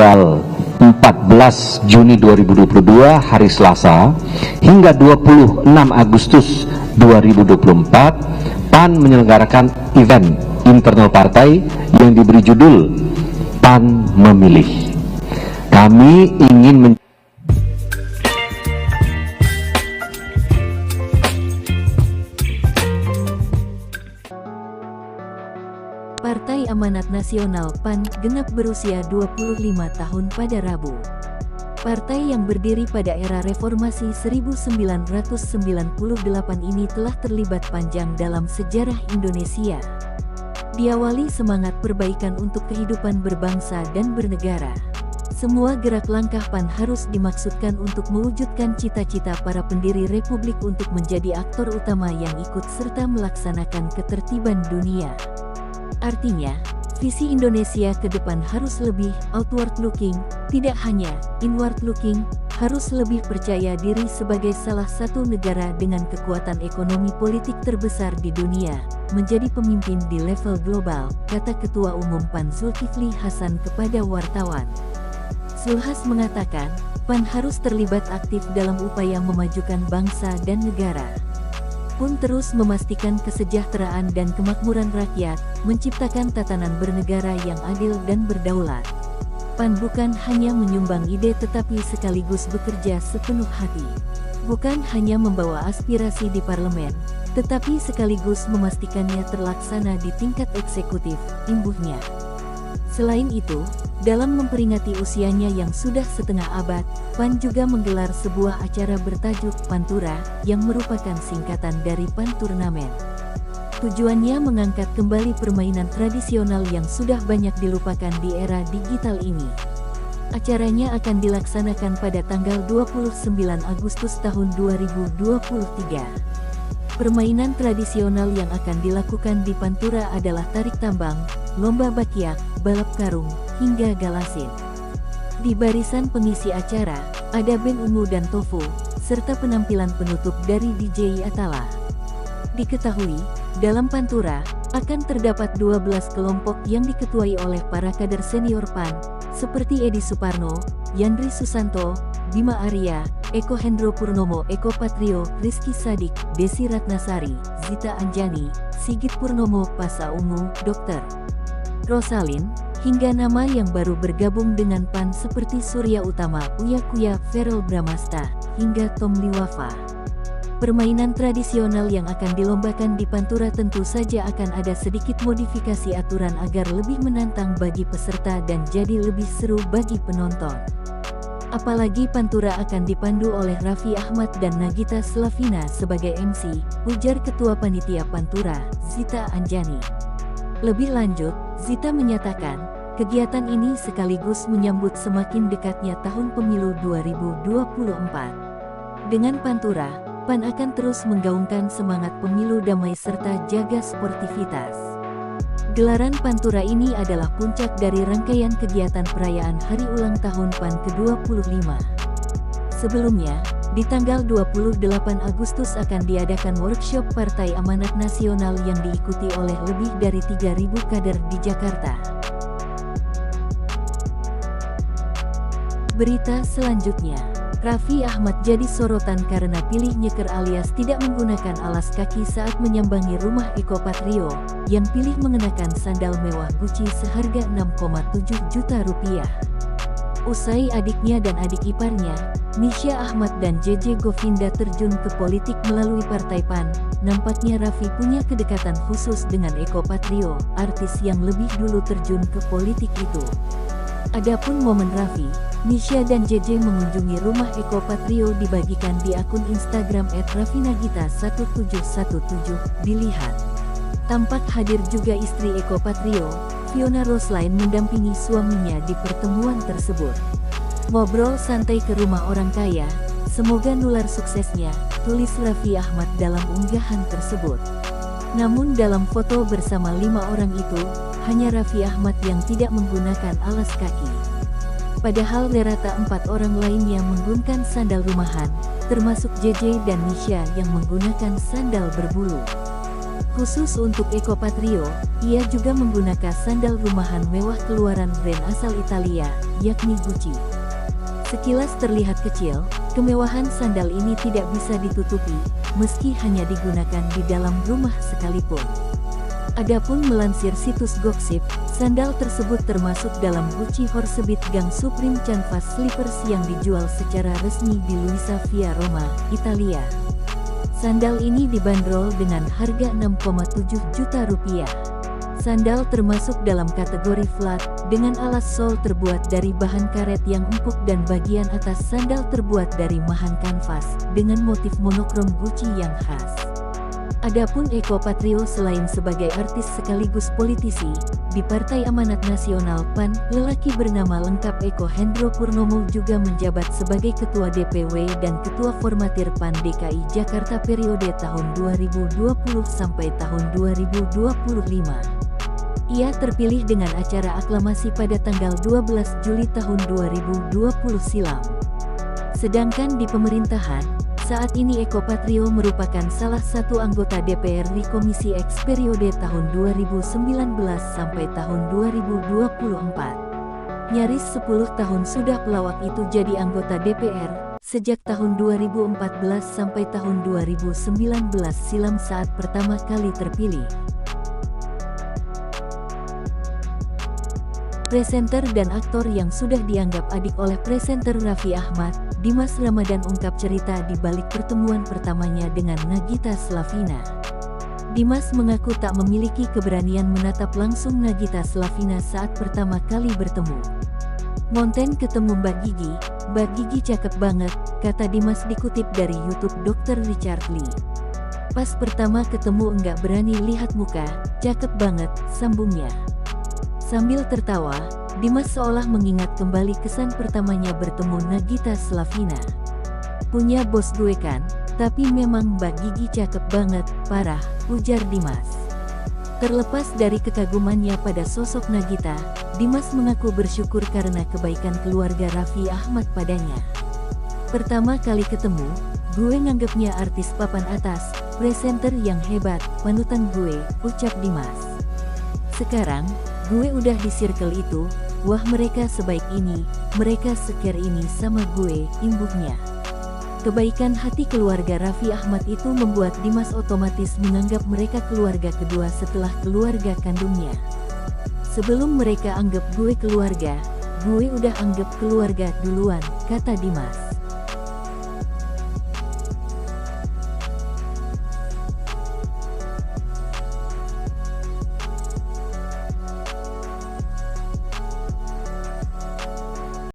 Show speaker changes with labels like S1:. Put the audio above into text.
S1: tanggal 14 Juni 2022 hari Selasa hingga 26 Agustus 2024, PAN menyelenggarakan event internal partai yang diberi judul PAN Memilih. Kami ingin
S2: Partai Amanat Nasional PAN genap berusia 25 tahun pada Rabu. Partai yang berdiri pada era reformasi 1998 ini telah terlibat panjang dalam sejarah Indonesia. Diawali semangat perbaikan untuk kehidupan berbangsa dan bernegara. Semua gerak langkah PAN harus dimaksudkan untuk mewujudkan cita-cita para pendiri republik untuk menjadi aktor utama yang ikut serta melaksanakan ketertiban dunia. Artinya, visi Indonesia ke depan harus lebih outward looking, tidak hanya inward looking, harus lebih percaya diri sebagai salah satu negara dengan kekuatan ekonomi politik terbesar di dunia, menjadi pemimpin di level global, kata Ketua Umum PAN Zulkifli Hasan kepada wartawan. Zulhas mengatakan, PAN harus terlibat aktif dalam upaya memajukan bangsa dan negara. PUN terus memastikan kesejahteraan dan kemakmuran rakyat, menciptakan tatanan bernegara yang adil dan berdaulat. PAN bukan hanya menyumbang ide tetapi sekaligus bekerja sepenuh hati. Bukan hanya membawa aspirasi di parlemen, tetapi sekaligus memastikannya terlaksana di tingkat eksekutif, imbuhnya. Selain itu, dalam memperingati usianya yang sudah setengah abad, PAN juga menggelar sebuah acara bertajuk Pantura, yang merupakan singkatan dari PAN Turnamen. Tujuannya mengangkat kembali permainan tradisional yang sudah banyak dilupakan di era digital ini. Acaranya akan dilaksanakan pada tanggal 29 Agustus tahun 2023. Permainan tradisional yang akan dilakukan di Pantura adalah tarik tambang, lomba bakyak, balap karung, hingga galasin. Di barisan pengisi acara, ada band Ungu dan Tofu, serta penampilan penutup dari DJ Atala. Diketahui, dalam Pantura, akan terdapat 12 kelompok yang diketuai oleh para kader senior PAN, seperti Edi Suparno, Yandri Susanto, Bima Arya, Eko Hendro Purnomo, Eko Patrio, Rizky Sadik, Desi Ratnasari, Zita Anjani, Sigit Purnomo, Pasa Ungu, Dr. Rosalin, hingga nama yang baru bergabung dengan PAN seperti Surya Utama, Uya Kuya, Verrel Bramasta, hingga Tom Liwafa. Permainan tradisional yang akan dilombakan di Pantura tentu saja akan ada sedikit modifikasi aturan agar lebih menantang bagi peserta dan jadi lebih seru bagi penonton. Apalagi Pantura akan dipandu oleh Raffi Ahmad dan Nagita Slavina sebagai MC, ujar Ketua Panitia Pantura, Zita Anjani. Lebih lanjut, Zita menyatakan, kegiatan ini sekaligus menyambut semakin dekatnya tahun pemilu 2024. Dengan Pantura, PAN akan terus menggaungkan semangat pemilu damai serta jaga sportivitas. Gelaran Pantura ini adalah puncak dari rangkaian kegiatan perayaan hari ulang tahun PAN ke-25. Sebelumnya, di tanggal 28 Agustus akan diadakan workshop Partai Amanat Nasional yang diikuti oleh lebih dari 3.000 kader di Jakarta. Berita selanjutnya, Raffi Ahmad jadi sorotan karena pilih nyeker alias tidak menggunakan alas kaki saat menyambangi rumah Eko Patrio, yang pilih mengenakan sandal mewah Gucci seharga 6,7 juta rupiah. Usai adiknya dan adik iparnya, Nisha Ahmad dan JJ Govinda terjun ke politik melalui Partai PAN, nampaknya Raffi punya kedekatan khusus dengan Eko Patrio, artis yang lebih dulu terjun ke politik itu. Adapun momen Raffi, Nisha dan JJ mengunjungi rumah Eko Patrio dibagikan di akun Instagram @raffinagita1717, dilihat. Tampak hadir juga istri Eko Patrio, Fiona Roslain mendampingi suaminya di pertemuan tersebut. Ngobrol santai ke rumah orang kaya, semoga nular suksesnya, tulis Raffi Ahmad dalam unggahan tersebut. Namun dalam foto bersama 5 orang itu, hanya Raffi Ahmad yang tidak menggunakan alas kaki. Padahal rata 4 orang lainnya menggunakan sandal rumahan, termasuk JJ dan Nisha yang menggunakan sandal berbulu. Khusus untuk Eko Patrio, ia juga menggunakan sandal rumahan mewah keluaran brand asal Italia, yakni Gucci. Sekilas terlihat kecil, kemewahan sandal ini tidak bisa ditutupi, meski hanya digunakan di dalam rumah sekalipun. Adapun melansir situs Gossip, sandal tersebut termasuk dalam Gucci Horsebit Gang Supreme Canvas Slippers yang dijual secara resmi di Luisa Via Roma, Italia. Sandal ini dibanderol dengan harga 6,7 juta rupiah. Sandal termasuk dalam kategori flat, dengan alas sol terbuat dari bahan karet yang empuk dan bagian atas sandal terbuat dari mahan kanvas, dengan motif monokrom Gucci yang khas. Adapun Eko Patrio selain sebagai artis sekaligus politisi, di Partai Amanat Nasional PAN, lelaki bernama lengkap Eko Hendro Purnomo juga menjabat sebagai Ketua DPW dan Ketua Formatir PAN DKI Jakarta periode tahun 2020 sampai tahun 2025. Ia terpilih dengan acara aklamasi pada tanggal 12 Juli tahun 2020 silam. Sedangkan di pemerintahan, saat ini Eko Patrio merupakan salah satu anggota DPR di Komisi X periode tahun 2019 sampai tahun 2024. Nyaris 10 tahun sudah pelawak itu jadi anggota DPR, sejak tahun 2014 sampai tahun 2019 silam saat pertama kali terpilih. Presenter dan aktor yang sudah dianggap adik oleh presenter Raffi Ahmad, Dimas Ramadan ungkap cerita di balik pertemuan pertamanya dengan Nagita Slavina. Dimas mengaku tak memiliki keberanian menatap langsung Nagita Slavina saat pertama kali bertemu. "Ngonten ketemu Mbak Gigi cakep banget," kata Dimas dikutip dari YouTube Dr. Richard Lee. "Pas pertama ketemu enggak berani lihat muka, cakep banget," sambungnya. Sambil tertawa, Dimas seolah mengingat kembali kesan pertamanya bertemu Nagita Slavina. "Punya bos gue kan, tapi memang Mbak Gigi cakep banget, parah," ujar Dimas. Terlepas dari kekagumannya pada sosok Nagita, Dimas mengaku bersyukur karena kebaikan keluarga Raffi Ahmad padanya. "Pertama kali ketemu, gue nganggepnya artis papan atas, presenter yang hebat, panutan gue," ucap Dimas. "Sekarang, gue udah di circle itu, wah mereka sebaik ini, mereka secare ini sama gue," imbuhnya. Kebaikan hati keluarga Raffi Ahmad itu membuat Dimas otomatis menganggap mereka keluarga kedua setelah keluarga kandungnya. "Sebelum mereka anggap gue keluarga, gue udah anggap keluarga duluan," kata Dimas.